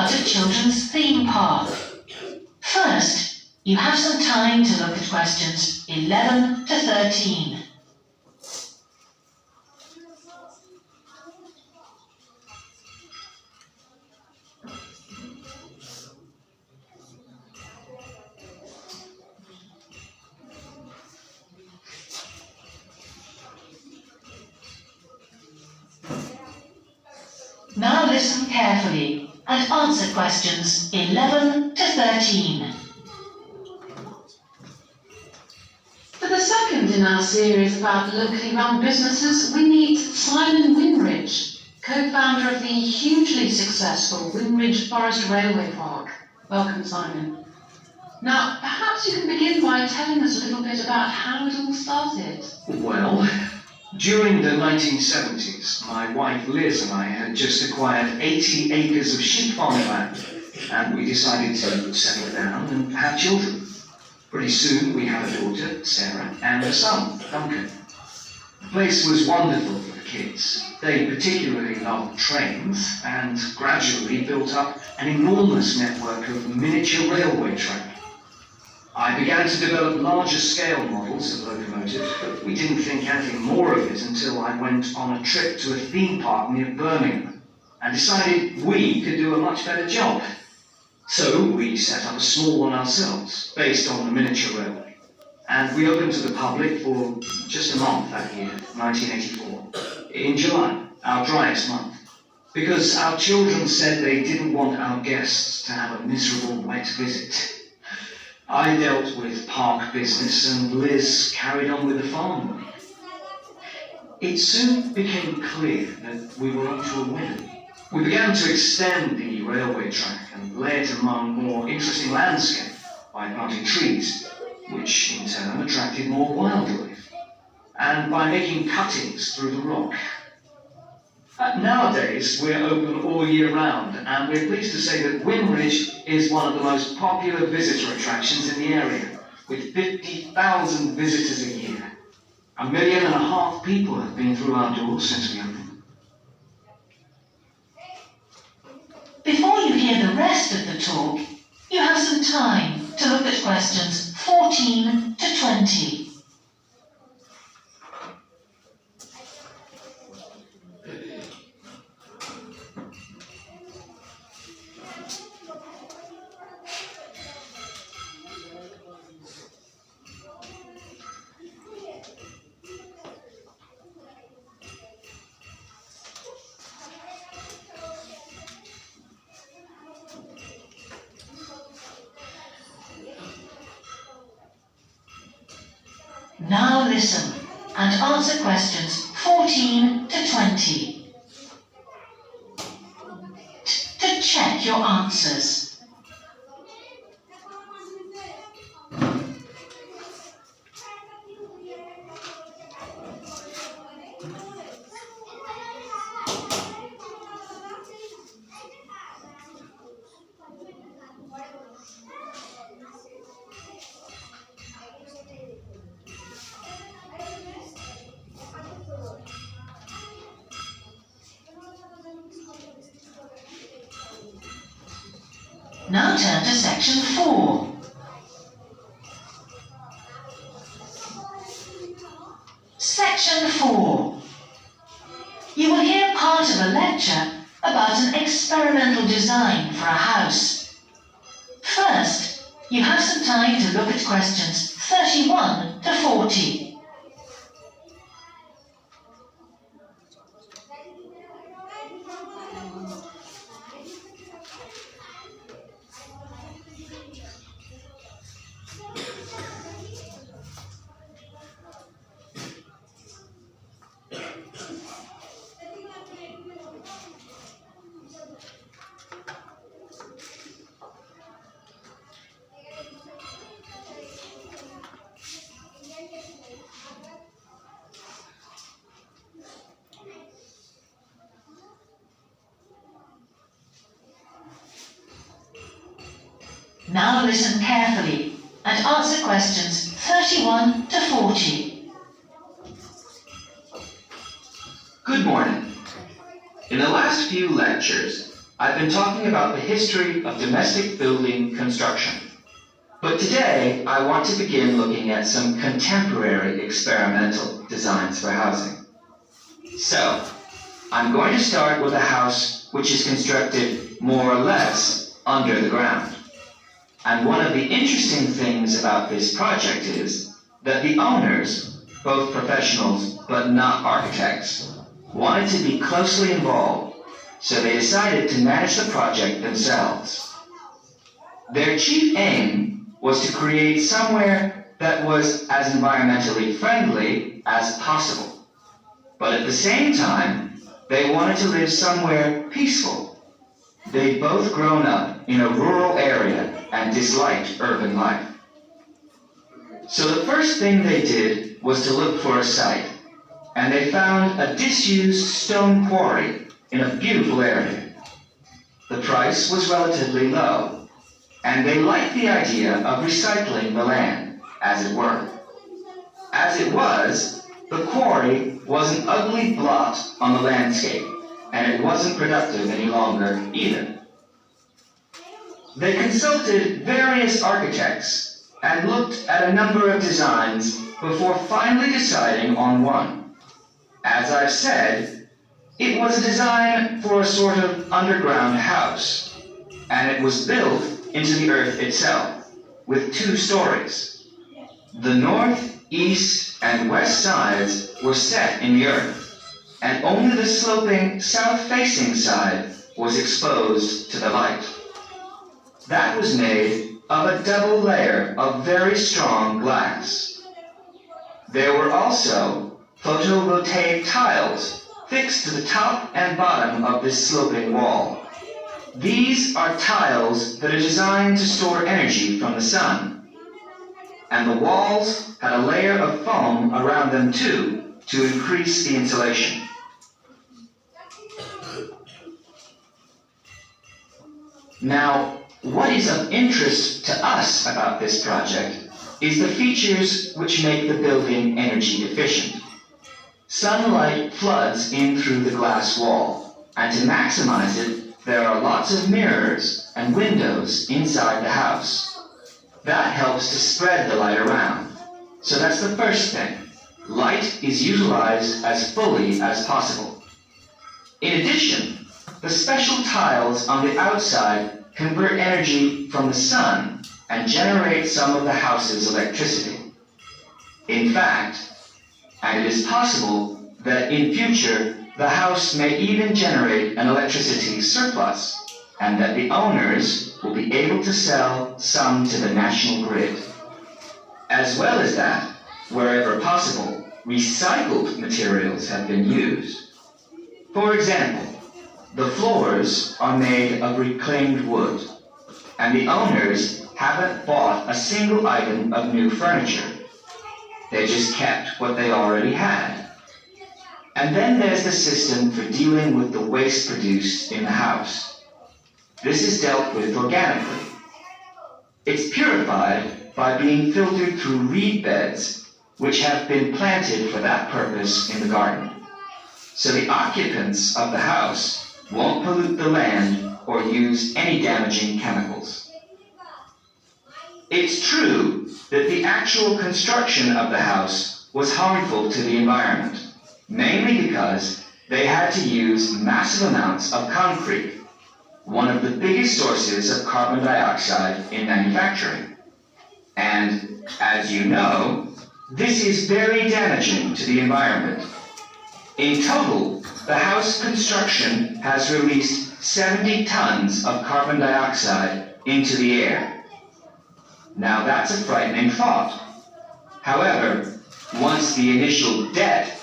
about a children's theme park. First, you have some time to look at questions 11 to 13. Now listen carefully and answer questions 11 to 13. For the second in our series about locally run businesses, we meet Simon Winridge, co-founder of the hugely successful Winridge Forest Railway Park. Welcome, Simon. Now, perhaps you can begin by telling us a little bit about how it all started. Well, during the 1970s, my wife Liz and I had just acquired 80 acres of sheep farming land, and we decided to settle down and have children. Pretty soon we had a daughter, Sarah, and a son, Duncan. The place was wonderful for the kids. They particularly loved trains and gradually built up an enormous network of miniature railway track. I began to develop larger scale models of locomotives, but we didn't think anything more of it until I went on a trip to a theme park near Birmingham and decided we could do a much better job. So we set up a small one ourselves, based on the miniature railway. And we opened to the public for just a month that year, 1984, in July, our driest month, because our children said they didn't want our guests to have a miserable wet visit. I dealt with park business and Liz carried on with the farm work. It soon became clear that we were onto a winner. We began to extend the railway track and lay it among more interesting landscape by planting trees, which in turn attracted more wildlife, and by making cuttings through the rock. Nowadays, we're open all year round, and we're pleased to say that Winridge is one of the most popular visitor attractions in the area, with 50,000 visitors a year. 1.5 million people have been through our doors since we opened. Before you hear the rest of the talk, you have some time to look at questions 14 to 20. Now listen and answer questions 14 to 20. To check your answers. Now turn to section 4. Section 4. You will hear part of a lecture about an experimental design for a house. First, you have some time to look at questions 31 to 40. Now listen carefully and answer questions 31 to 40. Good morning. In the last few lectures, I've been talking about the history of domestic building construction. But today, I want to begin looking at some contemporary experimental designs for housing. So, I'm going to start with a house which is constructed more or less under the ground. And one of the interesting things about this project is that the owners, both professionals but not architects, wanted to be closely involved, so they decided to manage the project themselves. Their chief aim was to create somewhere that was as environmentally friendly as possible. But at the same time, they wanted to live somewhere peaceful. They'd both grown up in a rural area and disliked urban life. So the first thing they did was to look for a site, and they found a disused stone quarry in a beautiful area. The price was relatively low, and they liked the idea of recycling the land, as it were. As it was, the quarry was an ugly blot on the landscape, and it wasn't productive any longer either. They consulted various architects and looked at a number of designs before finally deciding on one. As I've said, it was a design for a sort of underground house, and it was built into the earth itself, with 2 stories. The north, east, and west sides were set in the earth, and only the sloping south-facing side was exposed to the light. That was made of a double layer of very strong glass. There were also photovoltaic tiles fixed to the top and bottom of this sloping wall. These are tiles that are designed to store energy from the sun. And the walls had a layer of foam around them too, to increase the insulation. Now, what is of interest to us about this project is the features which make the building energy efficient. Sunlight floods in through the glass wall, and to maximize it, there are lots of mirrors and windows inside the house. That helps to spread the light around. So that's the first thing. Light is utilized as fully as possible. In addition, the special tiles on the outside convert energy from the sun and generate some of the house's electricity. In fact, and it is possible that in future the house may even generate an electricity surplus, and that the owners will be able to sell some to the national grid. As well as that, wherever possible, recycled materials have been used. For example, the floors are made of reclaimed wood, and the owners haven't bought a single item of new furniture. They just kept what they already had. And then there's the system for dealing with the waste produced in the house. This is dealt with organically. It's purified by being filtered through reed beds, which have been planted for that purpose in the garden. So the occupants of the house won't pollute the land or use any damaging chemicals. It's true that the actual construction of the house was harmful to the environment, mainly because they had to use massive amounts of concrete, one of the biggest sources of carbon dioxide in manufacturing. And, as you know, this is very damaging to the environment. In total, the house construction has released 70 tons of carbon dioxide into the air. Now that's a frightening thought. However, once the initial debt